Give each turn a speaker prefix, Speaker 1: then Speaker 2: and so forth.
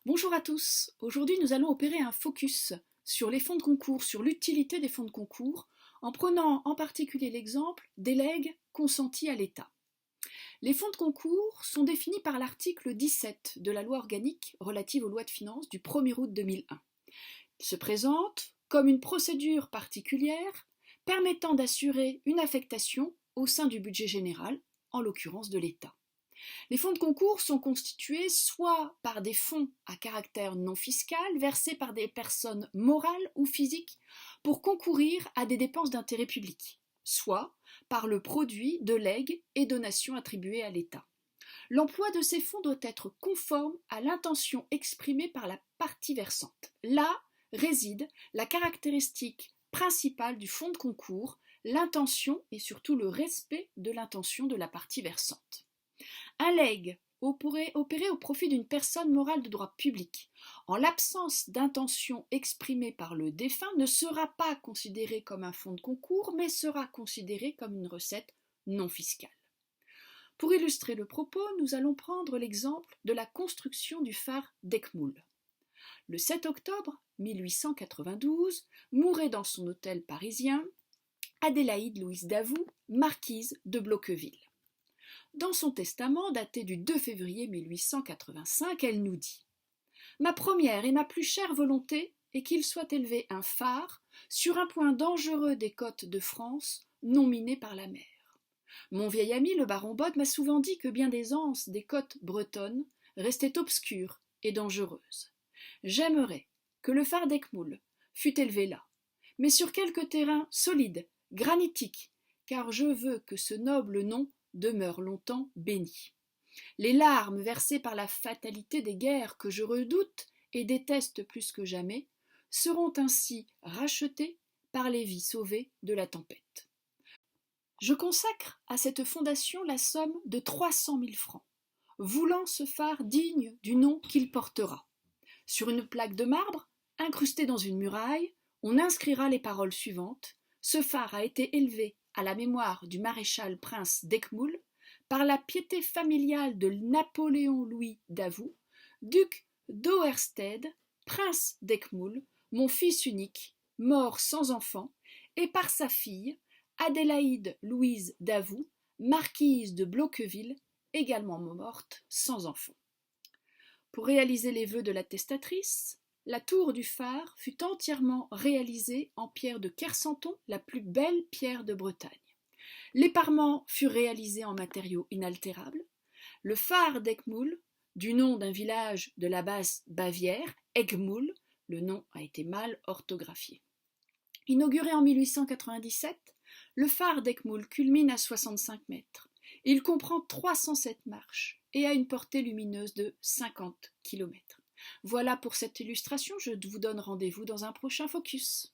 Speaker 1: Bonjour à tous, aujourd'hui nous allons opérer un focus sur les fonds de concours, sur l'utilité des fonds de concours, en prenant en particulier l'exemple des legs consentis à l'État. Les fonds de concours sont définis par l'article 17 de la loi organique relative aux lois de finances du 1er août 2001. Ils se présentent comme une procédure particulière permettant d'assurer une affectation au sein du budget général, en l'occurrence de l'État. Les fonds de concours sont constitués soit par des fonds à caractère non fiscal versés par des personnes morales ou physiques pour concourir à des dépenses d'intérêt public, soit par le produit de legs et donations attribuées à l'État. L'emploi de ces fonds doit être conforme à l'intention exprimée par la partie versante. Là réside la caractéristique principale du fonds de concours, l'intention et surtout le respect de l'intention de la partie versante. Un leg opéré au profit d'une personne morale de droit public, en l'absence d'intention exprimée par le défunt, ne sera pas considéré comme un fonds de concours, mais sera considéré comme une recette non fiscale. Pour illustrer le propos, nous allons prendre l'exemple de la construction du phare d'Eckmühl. Le 7 octobre 1892, mourait dans son hôtel parisien Adélaïde Louise Davout, marquise de Bloqueville. Dans son testament, daté du 2 février 1885, elle nous dit « Ma première et ma plus chère volonté est qu'il soit élevé un phare sur un point dangereux des côtes de France, non miné par la mer. Mon vieil ami, le baron Bode, m'a souvent dit que bien des anses des côtes bretonnes restaient obscures et dangereuses. J'aimerais que le phare d'Eckmühl fût élevé là, mais sur quelque terrain solide, granitique, car je veux que ce noble nom demeure longtemps béni. Les larmes versées par la fatalité des guerres que je redoute et déteste plus que jamais seront ainsi rachetées par les vies sauvées de la tempête. Je consacre à cette fondation la somme de 300 000 francs, voulant ce phare digne du nom qu'il portera. Sur une plaque de marbre, incrustée dans une muraille, on inscrira les paroles suivantes. Ce phare a été élevé à la mémoire du maréchal prince d'Eckmühl, par la piété familiale de Napoléon Louis Davout, duc d'Auerstede, prince d'Eckmühl, mon fils unique, mort sans enfant, et par sa fille, Adélaïde Louise Davout, marquise de Bloqueville, également morte sans enfant. Pour réaliser les vœux de la testatrice, la tour du phare fut entièrement réalisée en pierre de Kersanton, la plus belle pierre de Bretagne. Les parements furent réalisés en matériaux inaltérables. Le phare d'Eckmühl, du nom d'un village de la Basse-Bavière, Eggmühl, le nom a été mal orthographié. Inauguré en 1897, le phare d'Eckmühl culmine à 65 mètres. Il comprend 307 marches et a une portée lumineuse de 50 km. Voilà pour cette illustration, je vous donne rendez-vous dans un prochain focus.